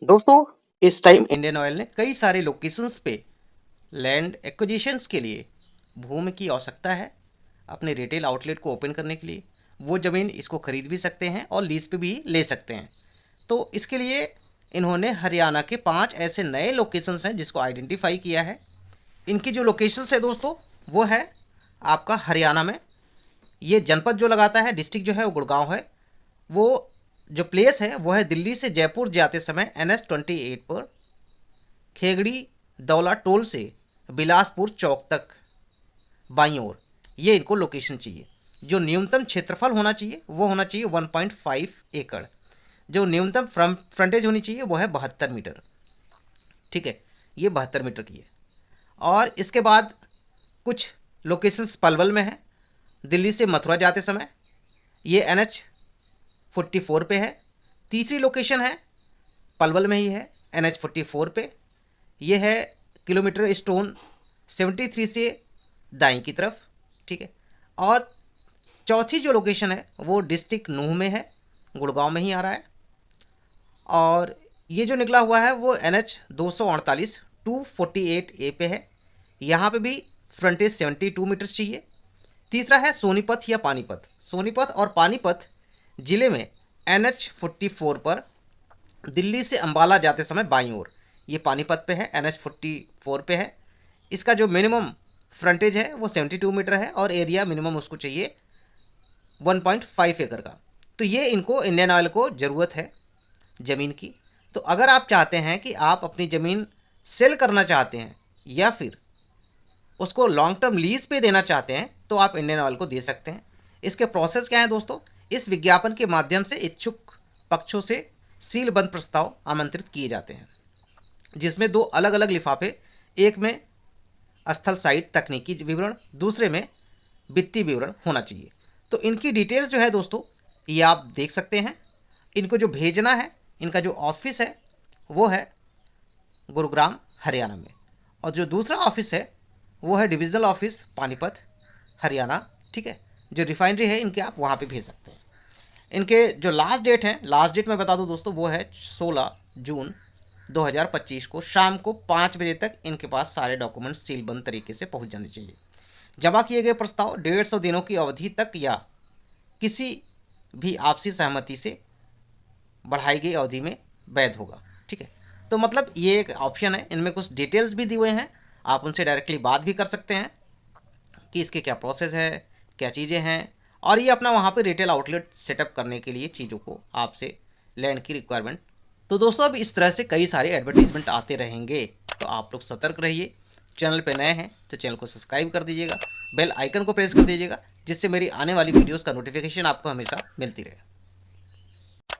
दोस्तों, इस time Indian oil ने कई सारे लोकेशंस पे लैंड एक्विजिशंस के लिए भूमि की आवश्यकता है अपने रिटेल आउटलेट को ओपन करने के लिए। वो ज़मीन इसको खरीद भी सकते हैं और लीज पे भी ले सकते हैं। तो इसके लिए इन्होंने हरियाणा के 5 ऐसे नए लोकेशंस हैं जिसको आइडेंटिफाई किया है। इनकी जो लोकेशंस है दोस्तों, वो है आपका हरियाणा में। ये जनपद जो लगाता है, डिस्ट्रिक्ट जो है वो गुड़गांव है। वो जो प्लेस है वो है दिल्ली से जयपुर जाते समय NH-28 पर खेगड़ी दौला टोल से बिलासपुर चौक तक बाईं ओर। ये इनको लोकेशन चाहिए। जो न्यूनतम क्षेत्रफल होना चाहिए वो होना चाहिए 1.5 एकड़। जो न्यूनतम फ्रंटेज होनी चाहिए वो है 72 मीटर। ठीक है, ये 72 मीटर की है। और इसके बाद कुछ लोकेशंस पलवल में है। दिल्ली से मथुरा जाते समय ये NH-44 पे है। तीसरी लोकेशन है पलवल में ही है, NH-44 पे। ये है किलोमीटर स्टोन 73 से दाईं की तरफ। ठीक है, और चौथी जो लोकेशन है वो डिस्ट्रिक्ट नूह में है, गुड़गांव में ही आ रहा है। और ये जो निकला हुआ है वो NH-248 248A पे है। यहाँ पे भी फ्रंटेज 72 मीटर्स चाहिए। तीसरा है सोनीपत या पानीपत। सोनीपत और पानीपत जिले में NH-44 पर दिल्ली से अंबाला जाते समय बाईं ओर। ये पानीपत पे है, NH-44 पे है। इसका जो मिनिमम फ्रंटेज है वो 72 मीटर है और एरिया मिनिमम उसको चाहिए 1.5 एकड़ का। तो ये इनको इंडियन ऑयल को ज़रूरत है ज़मीन की। तो अगर आप चाहते हैं कि आप अपनी ज़मीन सेल करना चाहते हैं या फिर उसको लॉन्ग टर्म लीज पे देना चाहते हैं तो आप इंडियन ऑयल को दे सकते हैं। इसके प्रोसेस क्या है दोस्तों? इस विज्ञापन के माध्यम से इच्छुक पक्षों से सीलबंद प्रस्ताव आमंत्रित किए जाते हैं, जिसमें 2 अलग अलग लिफाफे, एक में स्थल साइट तकनीकी विवरण, दूसरे में वित्तीय विवरण होना चाहिए। तो इनकी डिटेल्स जो है दोस्तों ये आप देख सकते हैं। इनको जो भेजना है, इनका जो ऑफिस है वो है गुरुग्राम हरियाणा में, और जो दूसरा ऑफिस है वो है डिविजनल ऑफिस पानीपत हरियाणा। ठीक है, जो रिफाइनरी है इनके आप वहाँ पे भेज सकते हैं। इनके जो लास्ट डेट है, लास्ट डेट मैं बता दूं दोस्तों, वो है 16 जून 2025 को शाम को 5 बजे तक इनके पास सारे डॉक्यूमेंट्स सीलबंद तरीके से पहुंच जाने चाहिए। जमा किए गए प्रस्ताव 150 दिनों की अवधि तक या किसी भी आपसी सहमति से बढ़ाई गई अवधि में वैध होगा। ठीक है, तो मतलब ये एक ऑप्शन है। इनमें कुछ डिटेल्स भी दिए हुए हैं, आप उनसे डायरेक्टली बात भी कर सकते हैं कि इसके क्या प्रोसेस है, क्या चीज़ें हैं। और ये अपना वहाँ पे रिटेल आउटलेट सेटअप करने के लिए चीज़ों को आपसे लैंड की रिक्वायरमेंट। तो दोस्तों अब इस तरह से कई सारे एडवर्टीजमेंट आते रहेंगे, तो आप लोग सतर्क रहिए। चैनल पे नए हैं तो चैनल को सब्सक्राइब कर दीजिएगा, बेल आइकन को प्रेस कर दीजिएगा, जिससे मेरी आने वाली वीडियोज़ का नोटिफिकेशन आपको हमेशा मिलती रहे।